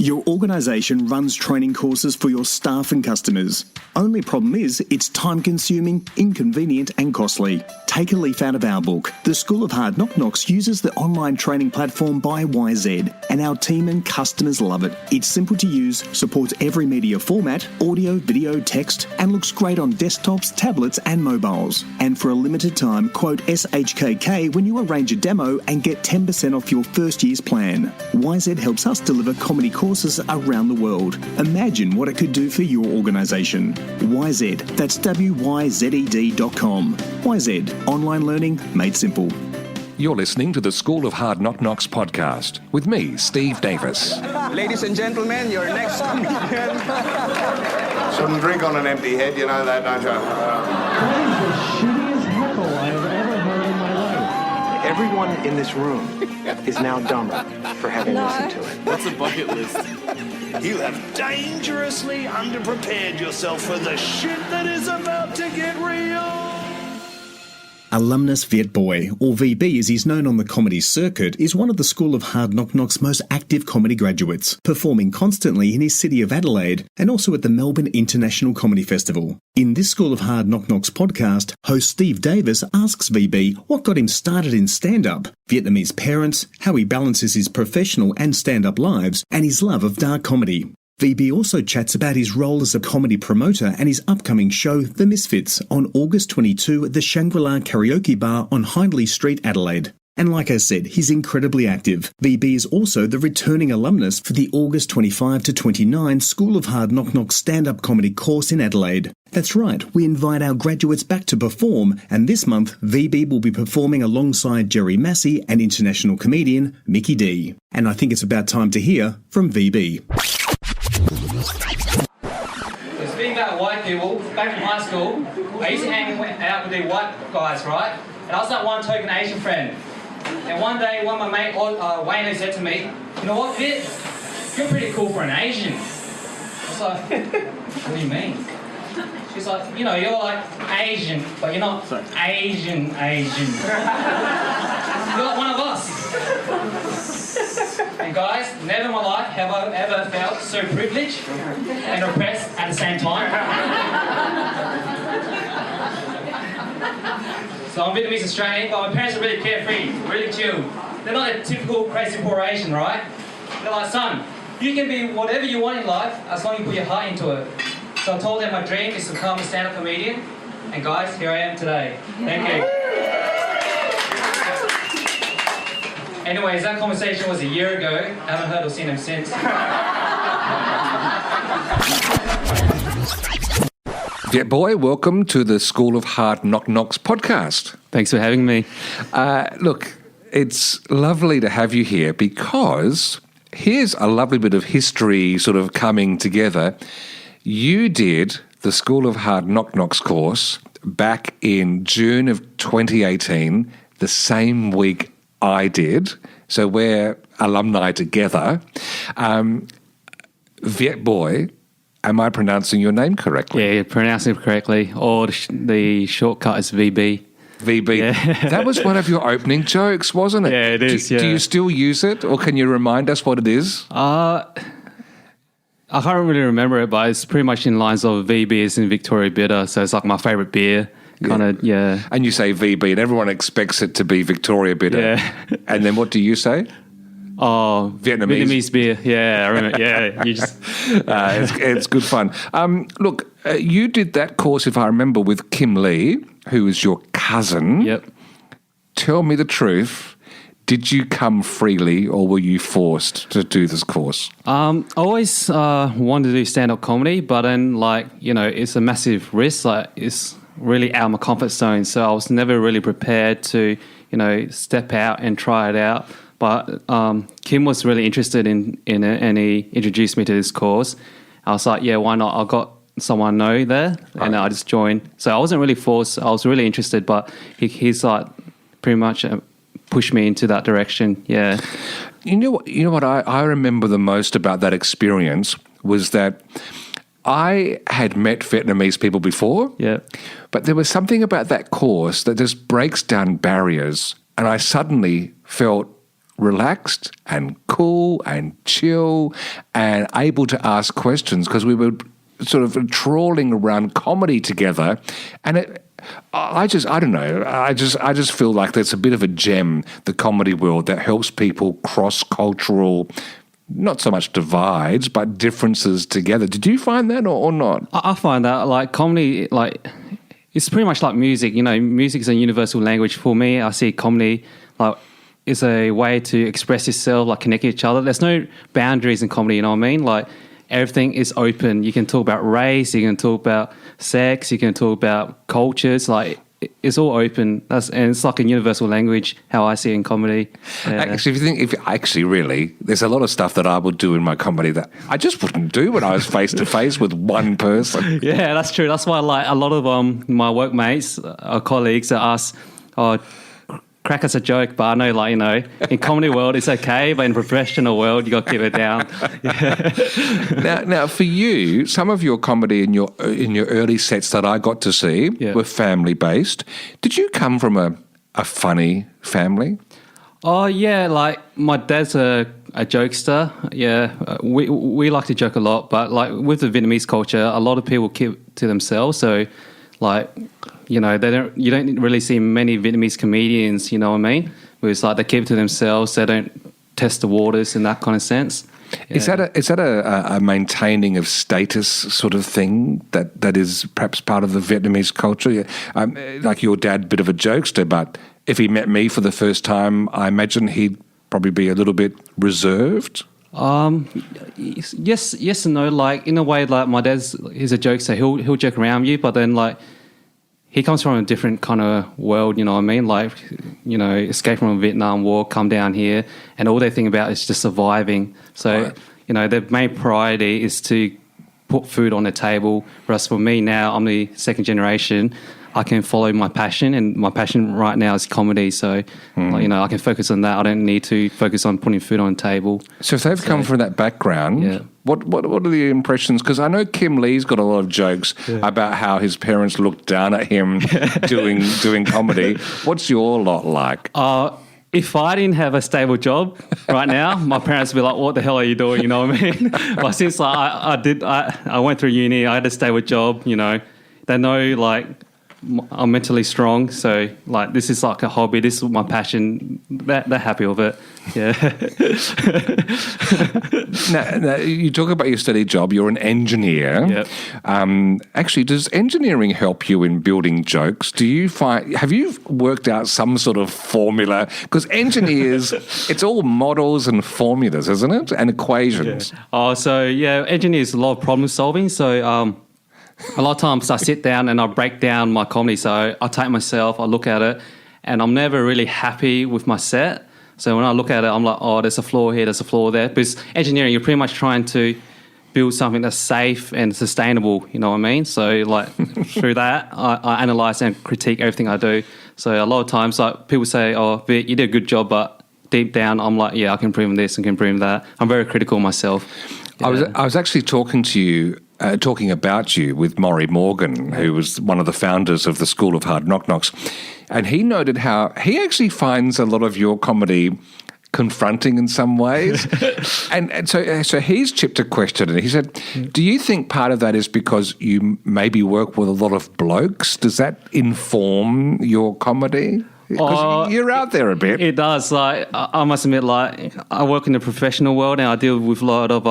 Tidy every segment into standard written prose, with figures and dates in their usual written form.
Your organisation runs training courses for your staff and customers. Only problem is it's time-consuming, inconvenient and costly. Take a leaf out of our book. The School of Hard Knock Knocks uses the online training platform by YZ, and our team and customers love it. It's simple to use, supports every media format, audio, video, text, and looks great on desktops, tablets and mobiles. And for a limited time, quote SHKK when you arrange a demo and get 10% off your first year's plan. YZ helps us deliver comedy courses around the world. Imagine what it could do for your organisation. YZ, that's WYZED.com. YZ, online learning made simple. You're listening to the School of Hard Knock Knocks podcast with me, Steve Davis. Ladies and gentlemen, your next comedian. Shouldn't drink on an empty head, you know that, don't you? That is the shittiest heckle I have ever heard in my life. Everyone in this room is now dumber for having listened to it. That's a bucket list. You have dangerously underprepared yourself for the shit that is about to get real. Alumnus Viet Bui, or VB as he's known on the comedy circuit, is one of the School of Hard Knock Knocks' most active comedy graduates, performing constantly in his city of Adelaide and also at the Melbourne International Comedy Festival. In this School of Hard Knock Knocks podcast, host Steve Davis asks VB what got him started in stand-up, Vietnamese parents, how he balances his professional and stand-up lives, and his love of dark comedy. VB also chats about his role as a comedy promoter and his upcoming show, The Misfits, on August 22 at the Shangri-La Karaoke Bar on Hindley Street, Adelaide. And like I said, he's incredibly active. VB is also the returning alumnus for the August 25 to 29 School of Hard Knock Knock stand-up comedy course in Adelaide. That's right, we invite our graduates back to perform, and this month VB will be performing alongside Jerry Massey and international comedian Mickey D. And I think it's about time to hear from VB. Speaking about white people, back in high school, I used to hang out with the white guys, right? And I was like one token Asian friend. And one day, one of my mate, Wayne, said to me, "You know what, Viet? You're pretty cool for an Asian." I was like, "What do you mean?" She's like, "You know, you're like Asian, but you're not Asian. You're like one of us." And guys, never in my life have I ever felt so privileged and oppressed at the same time. So I'm Vietnamese Australian, but my parents are really carefree, really chill. They're not a typical crazy poor Asian, right? They're like, "Son, you can be whatever you want in life as long as you put your heart into it." So I told them my dream is to become a stand-up comedian. And guys, here I am today. Thank you. Anyways, that conversation was a year ago. I haven't heard or seen him since. Viet Bui, welcome to the School of Hard Knock Knocks podcast. Thanks for having me. Look, it's lovely to have you here because here's a lovely bit of history sort of coming together. You did the School of Hard Knock Knocks course back in June of 2018, the same week I did. So we're alumni together. Viet Bui, am I pronouncing your name correctly? Yeah, you're pronouncing it correctly. Or the shortcut is VB. VB. Yeah. That was one of your opening jokes, wasn't it? Yeah, it is. Do you still use it, or can you remind us what it is? I can't really remember it, but it's pretty much in lines of VB is in Victoria Bitter, so it's like my favourite beer. Kind of, yeah. And you say VB, and everyone expects it to be Victoria Bitter. Yeah. And then what do you say? Oh, Vietnamese beer. Yeah, I remember. Yeah, you just. It's good fun. Look, you did that course, if I remember, with Kim Lee, who is your cousin. Yep. Tell me the truth. Did you come freely, or were you forced to do this course? I always wanted to do stand-up comedy, but then, it's a massive risk. It's really out of my comfort zone, so I was never really prepared to, step out and try it out. But Kim was really interested in it, and he introduced me to this course. I was like, yeah, why not? I got someone I know there, and I just joined. So I wasn't really forced. I was really interested, but he's like pretty much pushed me into that direction. Yeah. You know what I remember the most about that experience was that I had met Vietnamese people before, but there was something about that course that just breaks down barriers, and I suddenly felt relaxed and cool and chill and able to ask questions because we were sort of trawling around comedy together, and I don't know. I just feel like there's a bit of a gem, the comedy world, that helps people cross cultural, not so much divides, but differences together. Did you find that or not? I find that like comedy, like it's pretty much like music. You know, music is a universal language. For me, I see comedy like is a way to express yourself, like connect each other. There's no boundaries in comedy. You know what I mean? Like everything is open. You can talk about race. You can talk about sex. You can talk about cultures. Like it's all open. And it's like a universal language. How I see it in comedy. Yeah. Actually, really, there's a lot of stuff that I would do in my comedy that I just wouldn't do when I was face to face with one person. Yeah, that's true. That's why like a lot of my workmates or colleagues that ask, crack us a joke, but I know, like, you know, in comedy world it's okay, but in professional world you got to keep it down. Yeah. Now, for you, some of your comedy in your early sets that I got to see were family based. Did you come from a funny family? Oh yeah, like my dad's a jokester. Yeah, we like to joke a lot, but like with the Vietnamese culture, a lot of people keep to themselves. So, like, you know, you don't really see many Vietnamese comedians, you know what I mean? Where it's like they keep it to themselves, they don't test the waters in that kind of sense. Yeah. Is that a maintaining of status sort of thing that is perhaps part of the Vietnamese culture? Like your dad, bit of a jokester, but if he met me for the first time, I imagine he'd probably be a little bit reserved. Yes and no. Like in a way, like my he's a jokester. He'll joke around you, but then like he comes from a different kind of world. You know what I mean? Like, you know, escape from a Vietnam War, come down here, and all they think about is just surviving. So right. You know, their main priority is to put food on the table. Whereas for me now, I'm the second generation. I can follow my passion, and my passion right now is comedy. So, like, you know, I can focus on that. I don't need to focus on putting food on the table. So if they've come from that background, what are the impressions? Because I know Kim Lee's got a lot of jokes about how his parents looked down at him doing comedy. What's your lot like? If I didn't have a stable job right now, my parents would be like, what the hell are you doing? You know what I mean? But since I went through uni, I had a stable job, you know. They know, like, I'm mentally strong, so like this is like a hobby. This is my passion. They're happy with it. Yeah. Now, you talk about your steady job. You're an engineer. Yep. Actually, does engineering help you in building jokes? Have you worked out some sort of formula? Because engineers, it's all models and formulas, isn't it? And equations. Yeah. Engineers, a lot of problem solving. So a lot of times I sit down and I break down my comedy. So I take myself, I look at it, and I'm never really happy with my set. So when I look at it, I'm like, oh, there's a flaw here, there's a flaw there. Because engineering, you're pretty much trying to build something that's safe and sustainable, you know what I mean? So like through that, I analyse and critique everything I do. So a lot of times like people say, oh, Viet, you did a good job, but deep down I'm like, yeah, I can improve this and can improve that. I'm very critical of myself. Yeah. I was actually talking about you with Maury Morgan, who was one of the founders of the School of Hard Knock Knocks, and he noted how he actually finds a lot of your comedy confronting in some ways. and so he's chipped a question, and he said, do you think part of that is because you maybe work with a lot of blokes? Does that inform your comedy? Because you're out there a bit. It does. Like I must admit, like I work in the professional world and I deal with a lot of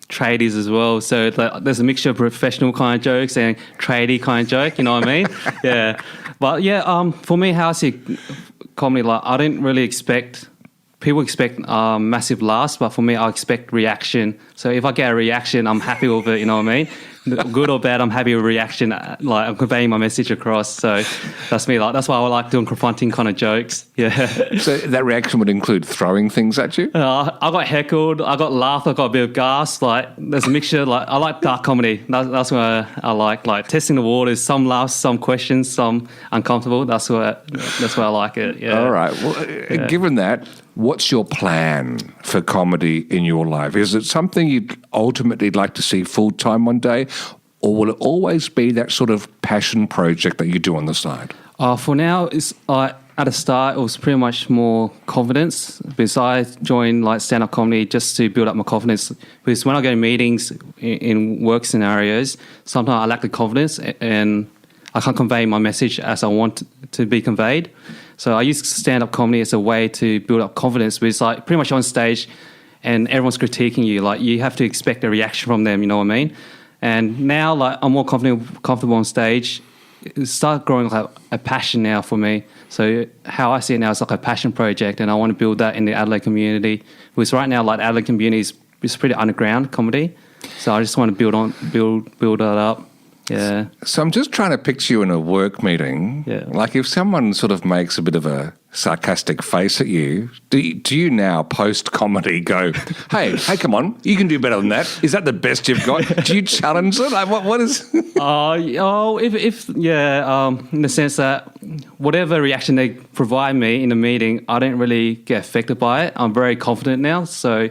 tradies as well. So there's a mixture of professional kind of jokes and tradie kind of joke. You know what I mean? Yeah. But yeah, for me, how I see comedy, like I didn't really expect. People expect massive laughs, but for me, I expect reaction. So if I get a reaction, I'm happy with it. You know what I mean? Good or bad, I'm happy with reaction. Like I'm conveying my message across. So that's me. Like that's why I like doing confronting kind of jokes. Yeah. So that reaction would include throwing things at you? I got heckled. I got laughed. I got a bit of gas. Like there's a mixture. Like I like dark comedy. That's what I like testing the waters. Some laughs, some questions, some uncomfortable. That's why I like it. Yeah. All right. Well, given that, what's your plan for comedy in your life? Is it something you'd ultimately like to see full-time one day, or will it always be that sort of passion project that you do on the side? For now, it's at the start, it was pretty much more confidence because I joined like stand-up comedy just to build up my confidence. Because when I go to meetings in work scenarios, sometimes I lack the confidence and I can't convey my message as I want to be conveyed. So I use stand-up comedy as a way to build up confidence. Because like pretty much on stage and everyone's critiquing you, like you have to expect a reaction from them, you know what I mean? And now like I'm more comfortable on stage. It started growing like a passion now for me. So how I see it now is like a passion project, and I want to build that in the Adelaide community. Because right now, like Adelaide community is pretty underground comedy. So I just want to build that up. Yeah. So I'm just trying to picture you in a work meeting. Yeah. Like if someone sort of makes a bit of a sarcastic face at you, do you now post-comedy go, hey, come on, you can do better than that. Is that the best you've got? Do you challenge it? Like what is... in the sense that whatever reaction they provide me in the meeting, I don't really get affected by it. I'm very confident now. So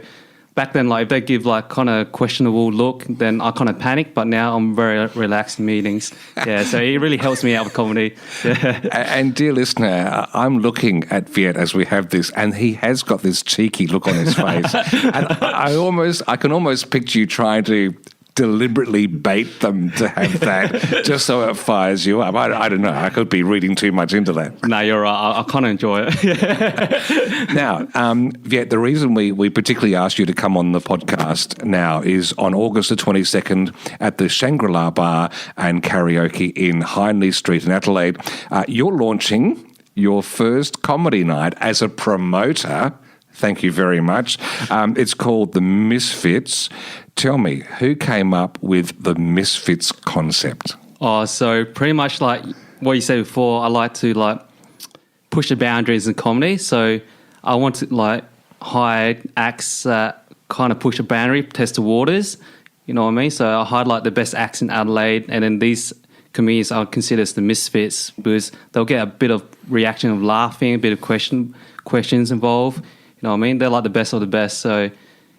back then, like if they give like kind of questionable look, then I kind of panic. But now I'm very relaxed in meetings. Yeah, so it really helps me out with comedy. Yeah. And dear listener, I'm looking at Viet as we have this, and he has got this cheeky look on his face. And I can almost picture you trying to deliberately bait them to have that just so it fires you up. I don't know. I could be reading too much into that. No, you're right. I kind of enjoy it. Now, Viet, the reason we particularly asked you to come on the podcast now is on August the 22nd at the Shangri-La Bar and Karaoke in Hindley Street in Adelaide. You're launching your first comedy night as a promoter. Thank you very much. It's called The Misfits. Tell me, who came up with the Misfits concept? Oh, so pretty much like what you said before, I like to like push the boundaries in comedy. So I want to like hire acts that kind of push the boundary, test the waters. You know what I mean? So I hired like the best acts in Adelaide, and then these comedians I consider as the misfits because they'll get a bit of reaction of laughing, a bit of questions involved. You know what I mean? They're like the best of the best. So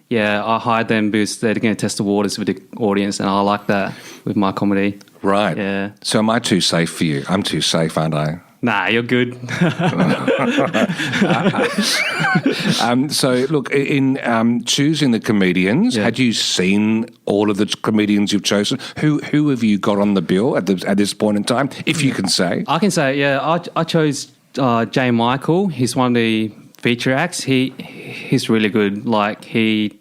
yeah, I hired them because they're going to test the waters with the audience, and I like that with my comedy. Right. Yeah. So am I too safe for you? I'm too safe, aren't I? Nah, you're good. So, look, in choosing the comedians, had you seen all of the comedians you've chosen? Who have you got on the bill at this point in time, if you can say? I can say, yeah, I chose J. Michael. He's one of the feature acts. He's really good. Like he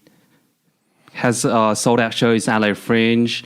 has sold out shows in Adelaide Fringe.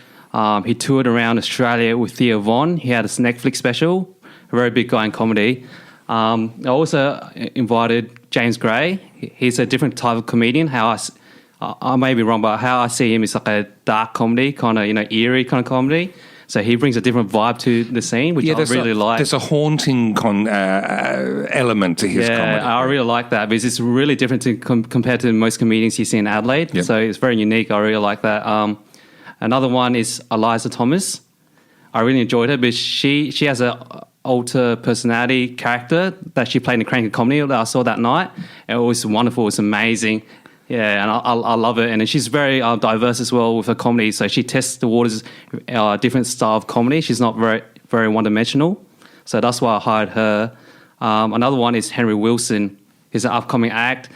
He toured around Australia with Theo Von. He had a Netflix special. A very big guy in comedy. I also invited James Gray. He's a different type of comedian. I may be wrong, but how I see him is like a dark comedy, kind of eerie kind of comedy. So he brings a different vibe to the scene, which I really like. There's a haunting element to his comedy. Yeah, I really like that because it's really different compared to most comedians you see in Adelaide. Yep. So it's very unique. I really like that. Another one is Eliza Thomas. I really enjoyed her because she has a alter personality character that she played in the Cranky Comedy that I saw that night. It was wonderful. It was amazing. Yeah, and I love it. And she's very diverse as well with her comedy. So she tests the waters, different style of comedy. She's not very, very one-dimensional. So that's why I hired her. Another one is Henry Wilson. He's an upcoming act.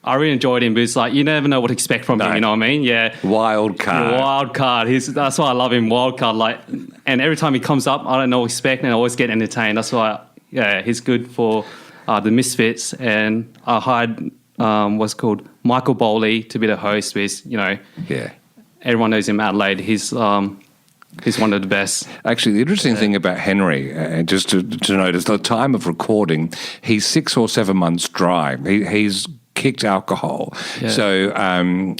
I really enjoyed him because you never know what to expect from him, you know what I mean? Yeah. Wild card. Wild card. That's why I love him, wild card. And every time he comes up, I don't know what to expect and I always get entertained. That's why, he's good for the Misfits. And I hired what's called Michael Bowley to be the host with, everyone knows him in Adelaide. He's one of the best. Actually, the interesting thing about Henry, just to note, is the time of recording, he's 6 or 7 months dry. He's kicked alcohol. Yeah. So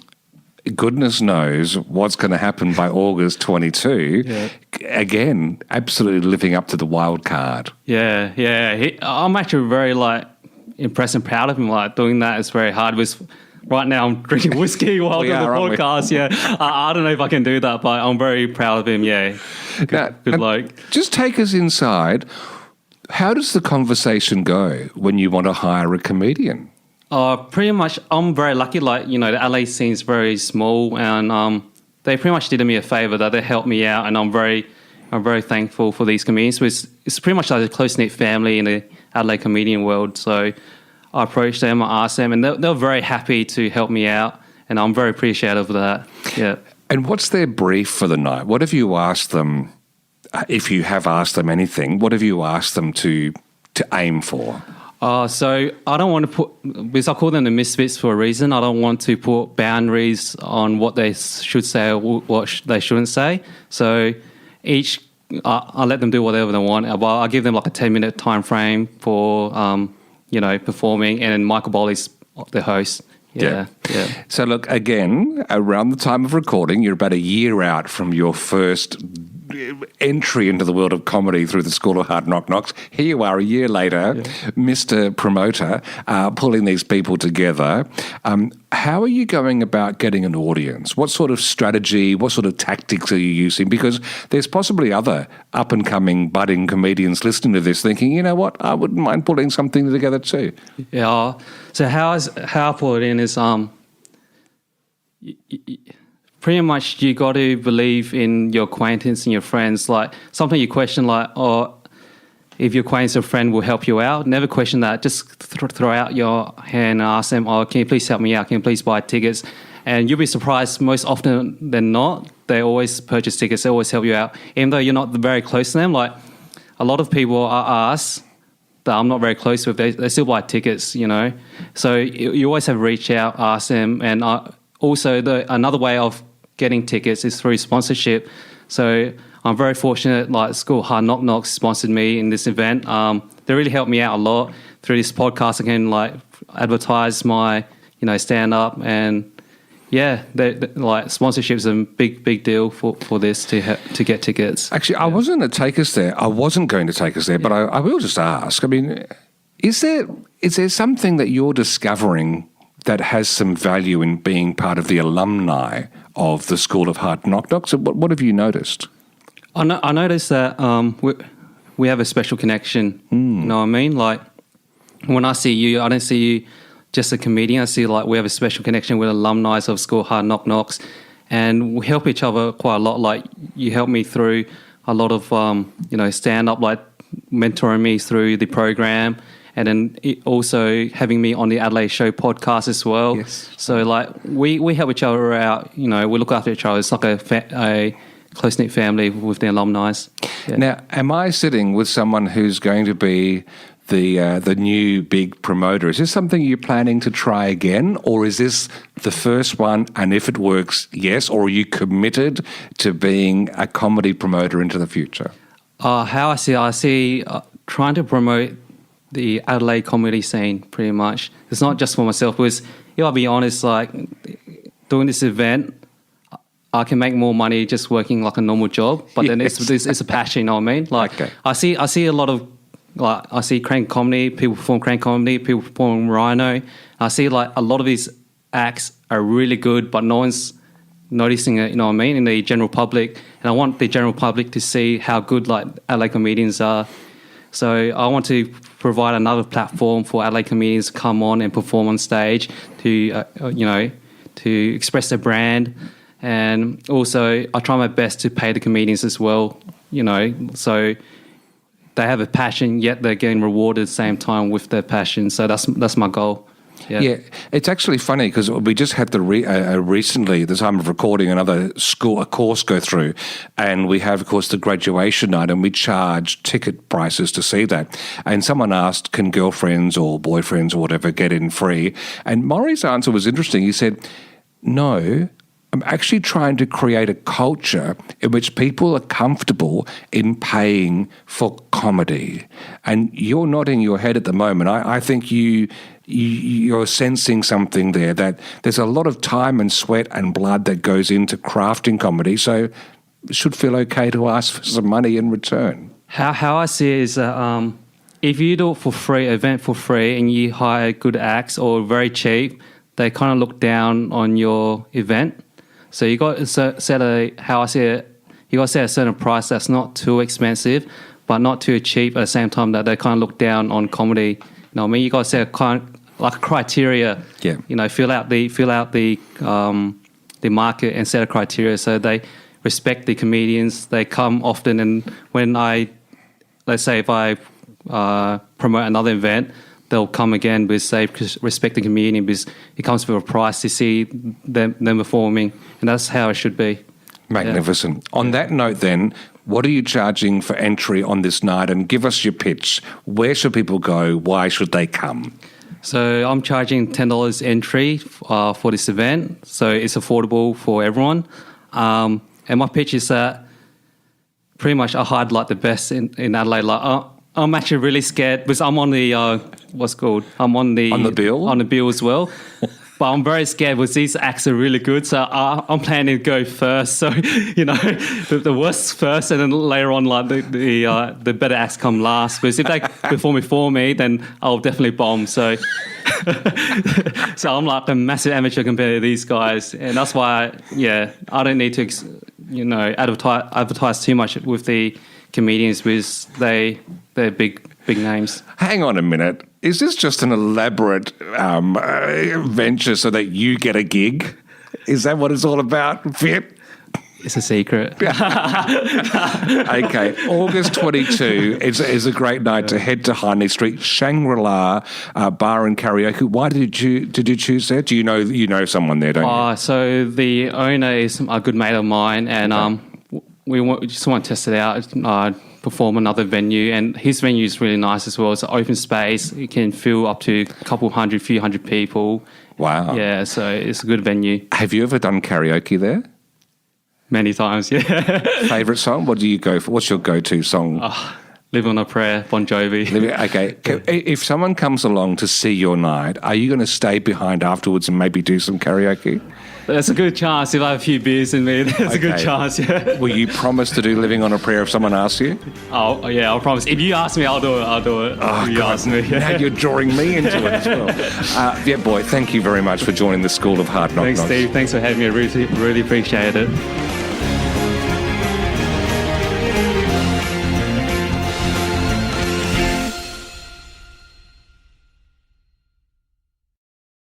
goodness knows what's going to happen by August 22. Yeah. Again, absolutely living up to the wild card. Yeah. I'm actually very impressed and proud of him. Doing that is very hard. Right now I'm drinking whiskey while doing the podcast. Yeah, I don't know if I can do that, but I'm very proud of him. Yeah, good luck. Just take us inside. How does the conversation go when you want to hire a comedian? Pretty much, I'm very lucky. The LA scene is very small, and they pretty much did me a favor that they helped me out, and I'm very thankful for these comedians. It's pretty much like a close knit family in the Adelaide comedian world. So I approached them, I asked them, and they were very happy to help me out, and I'm very appreciative of that. Yeah. And what's their brief for the night? What have you asked them, if you have asked them anything, what have you asked them to aim for? So I don't want to put, because I call them the misfits for a reason, I don't want to put boundaries on what they should say or what they shouldn't say. So I let them do whatever they want. I give them like a 10-minute time frame for, performing, and then Michael Boley's the host. Yeah. So look, again, around the time of recording, you're about a year out from your first entry into the world of comedy through the School of Hard Knock Knocks. Here you are a year later, Mr. Promoter, pulling these people together. How are you going about getting an audience? What sort of strategy, what sort of tactics are you using? Because there's possibly other up-and-coming, budding comedians listening to this thinking, you know what, I wouldn't mind pulling something together too. Yeah. So how I put it in is pretty much you got to believe in your acquaintance and your friends. Like sometimes you question like, if your acquaintance or friend will help you out. Never question that. Just throw out your hand and ask them, can you please help me out? Can you please buy tickets? And you'll be surprised, most often than not, they always purchase tickets. They always help you out. Even though you're not very close to them, like a lot of people I ask that I'm not very close with, they still buy tickets, you know. So you always have to reach out, ask them. And also another way of getting tickets is through sponsorship. So I'm very fortunate, like School of Hard Knock Knocks sponsored me in this event. They really helped me out a lot. Through this podcast, I can like advertise my, stand up, and like sponsorship is a big deal for this to get tickets. Actually, I wasn't going to take us there. But I will just ask. I mean, is there something that you're discovering that has some value in being part of the alumni of the School of Hard Knock Knocks? What have you noticed? I noticed that we have a special connection. You know what I mean? Like when I see you, I don't see you just a comedian. I see like we have a special connection with alumni of School of Hard Knock Knocks, and we help each other quite a lot. Like you help me through a lot of stand up, like mentoring me through the program. And then also having me on the Adelaide Show podcast as well. Yes. So like we help each other out. We look after each other. It's like a close-knit family with the alumni. Yeah. Now, am I sitting with someone who's going to be the new big promoter? Is this something you're planning to try again, or is this the first one? And if it works, yes, or are you committed to being a comedy promoter into the future? How I see trying to promote the Adelaide comedy scene, pretty much. It's not just for myself, because I'll be honest, like doing this event, I can make more money just working like a normal job, but then it's a passion, you know what I mean? Like I see a lot of, like I see crank comedy, people perform crank comedy, people perform rhino. I see like a lot of these acts are really good, but no one's noticing it, you know what I mean, in the general public. And I want the general public to see how good like Adelaide comedians are. So I want to provide another platform for Adelaide comedians to come on and perform on stage to, to express their brand. And also I try my best to pay the comedians as well, so they have a passion, yet they're getting rewarded at the same time with their passion. So that's my goal. Yeah, it's actually funny because we just had recently, at the time of recording, a course go through, and we have, of course, the graduation night, and we charge ticket prices to see that. And someone asked, can girlfriends or boyfriends or whatever get in free? And Maury's answer was interesting. He said, no, I'm actually trying to create a culture in which people are comfortable in paying for comedy. And you're nodding your head at the moment. I think you're sensing something there, that there's a lot of time and sweat and blood that goes into crafting comedy, so it should feel okay to ask for some money in return. How I see it is that if you do it for free, event for free, and you hire good acts or very cheap, they kind of look down on your event. So you got to set how I see it, you got to set a certain price that's not too expensive, but not too cheap at the same time that they kind of look down on comedy. You know what I mean? You got to set a criteria. Yeah. Fill out the market and set a criteria so they respect the comedians. They come often, and when let's say if I promote another event, they'll come again with, say, respect the community, because it comes with a price to see them performing, and that's how it should be. Magnificent. Yeah. On that note then, what are you charging for entry on this night? And give us your pitch. Where should people go? Why should they come? So I'm charging $10 entry for this event, so it's affordable for everyone. And my pitch is that pretty much I hide like the best in Adelaide. Like I'm actually really scared because I'm on the I'm on the bill as well. But I'm very scared because these acts are really good, so I'm planning to go first. So the worst first, and then later on, like the better acts come last. Because if they perform before me, then I'll definitely bomb. So so I'm like a massive amateur compared to these guys, and that's why I don't need to advertise too much with the comedians because they're big names. Hang on a minute. Is this just an elaborate venture so that you get a gig? Is that what it's all about, Viet? It's a secret. Okay, August 22 is a great night to head to Hindley Street, Shangri-La Bar and Karaoke. Why did you choose that? Do you know someone there, don't you? So the owner is a good mate of mine, and we just want to test it out, perform another venue, and his venue is really nice as well. It's an open space. It can fill up to a few hundred people. Wow. Yeah, so it's a good venue. Have you ever done karaoke there? Many times, yeah. Favourite song? What do you go for? What's your go-to song? Live on a Prayer, Bon Jovi. Okay. If someone comes along to see your night, are you going to stay behind afterwards and maybe do some karaoke? There's a good chance. If I have a few beers in me, there's a good chance, yeah. Will you promise to do Living on a Prayer if someone asks you? Oh, yeah, I'll promise. If you ask me, I'll do it. Oh, if you ask me. Now you're drawing me into it as well. Viet Bui, thank you very much for joining the School of Hard Knock Knocks. Thanks, Steve. Thanks for having me. I really appreciate it.